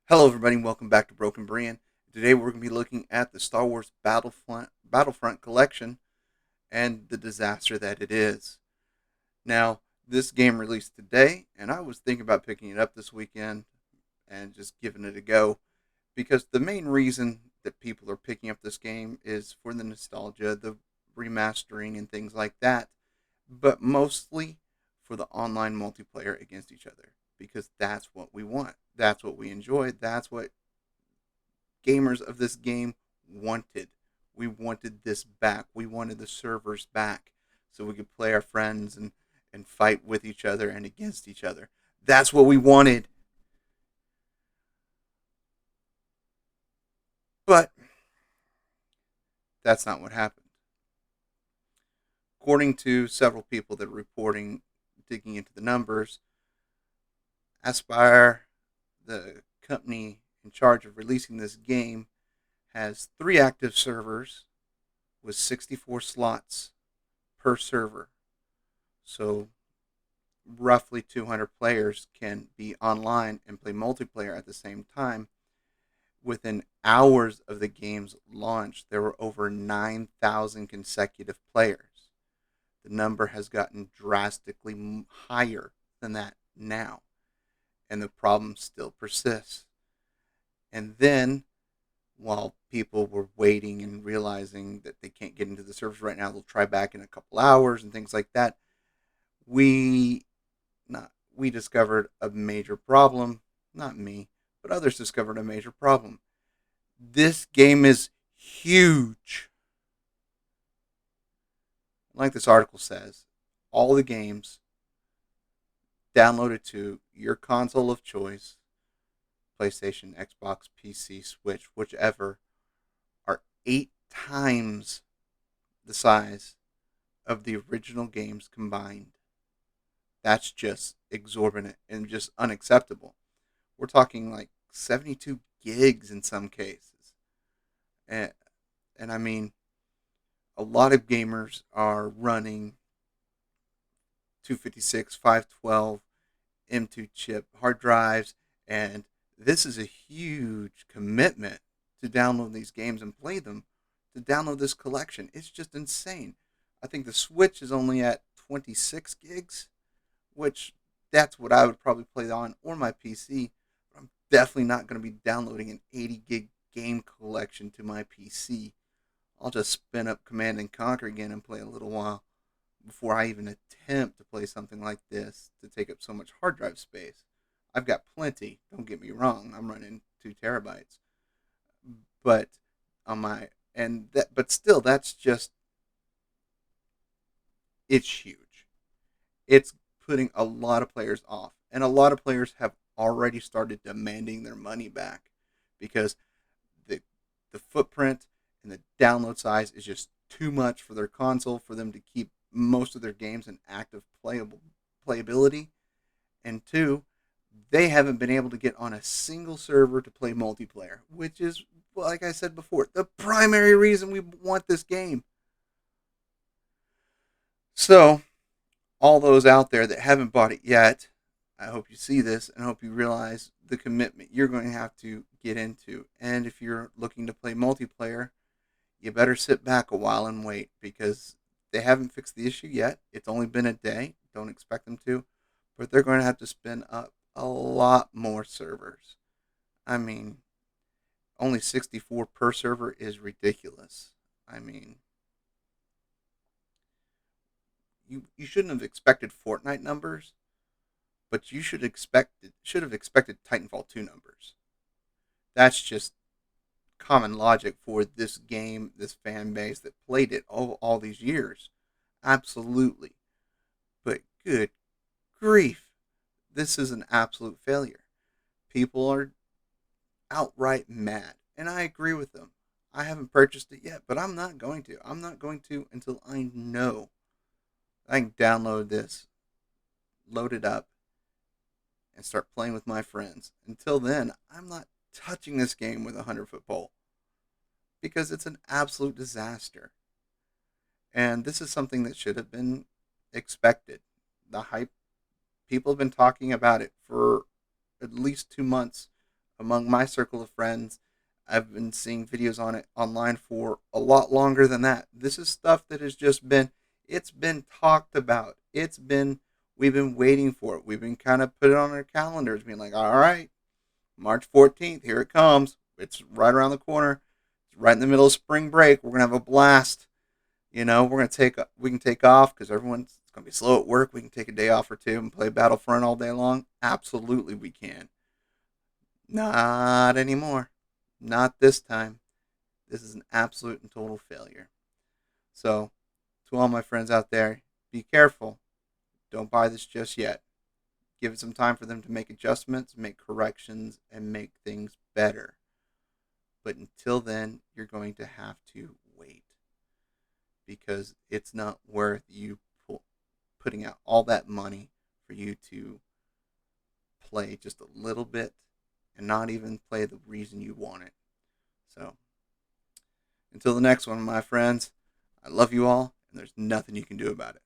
Hello, everybody, and welcome back to Broken Brand. Today, we're going to be looking at the Star Wars Battlefront collection and the disaster that it is. Now, this game released today, and I was thinking about picking it up this weekend and just giving it a go because the main reason that people are picking up this game is for the nostalgia, the remastering, and things like that, but mostly for the online multiplayer against each other because that's what we want. That's what we enjoy. That's what gamers of this game wanted. We wanted this back. We wanted the servers back so we could play our friends and fight with each other and against each other. That's what we wanted. But that's not what happened. According to several people that are reporting, digging into the numbers, Aspire, the company in charge of releasing this game, has 3 active servers with 64 slots per server. So roughly 200 players can be online and play multiplayer at the same time. Within hours of the game's launch, there were over 9,000 consecutive players. The number has gotten drastically higher than that now, and the problem still persists. And then, while people were waiting and realizing that they can't get into the servers right now, they'll try back in a couple hours and things like that. We not we discovered a major problem. Not me, but others discovered a major problem. This game is huge. Like this article says, all the games downloaded to your console of choice, PlayStation, Xbox, PC, Switch, whichever, are 8 times the size of the original games combined. That's just exorbitant and just unacceptable. We're talking like 72 gigs in some cases. And, and I mean, a lot of gamers are running 256, 512, M2 chip hard drives, and this is a huge commitment to download these games and play them, to download this collection. It's just insane. I think the Switch is only at 26 gigs, which that's what I would probably play on, or my PC. But I'm definitely not going to be downloading an 80 gig game collection to my PC. I'll just spin up Command and Conquer again and play a little while before I even attempt to play something like this to take up so much hard drive space. I've got plenty. Don't get me wrong. I'm running 2 terabytes, but on my and that, but still, that's just it's huge. It's putting a lot of players off, and a lot of players have already started demanding their money back because the the footprint and the download size is just too much for their console for them to keep most of their games in active playability. And two, they haven't been able to get on a single server to play multiplayer, which is, like I said before, the primary reason we want this game. So, all those out there that haven't bought it yet, I hope you see this and I hope you realize the commitment you're going to have to get into. And if you're looking to play multiplayer, you better sit back a while and wait because they haven't fixed the issue yet. It's only been a day. Don't expect them to. But they're going to have to spin up a lot more servers. I mean, only 64 per server is ridiculous. I mean, you shouldn't have expected Fortnite numbers, but you should have expected Titanfall 2 numbers. That's just common logic for this game, this fan base that played it all these years. Absolutely. But good grief, this is an absolute failure. People are outright mad, and I agree with them. I haven't purchased it yet, but I'm not going to. I'm not going to until I know I can download this, load it up, and start playing with my friends. Until then, I'm not touching this game with a 100-foot pole because it's an absolute disaster. And this is something that should have been expected. The hype, people have been talking about it for at least 2 months among my circle of friends. I've been seeing videos on it online for a lot longer than that. This is stuff that has just been, it's been talked about. We've been waiting for it. We've been kind of put it on our calendars, being like, all right, March 14th, here it comes. It's right around the corner. It's right in the middle of spring break. We're going to have a blast. We can take off because everyone's going to be slow at work. We can take a day off or two and play Battlefront all day long. Absolutely, we can. Not anymore. Not this time. This is an absolute and total failure. So, to all my friends out there, be careful. Don't buy this just yet. Give it some time for them to make adjustments, make corrections, and make things better. But until then, you're going to have to wait because it's not worth you putting out all that money for you to play just a little bit and not even play the reason you want it. So, until the next one, my friends, I love you all, and there's nothing you can do about it.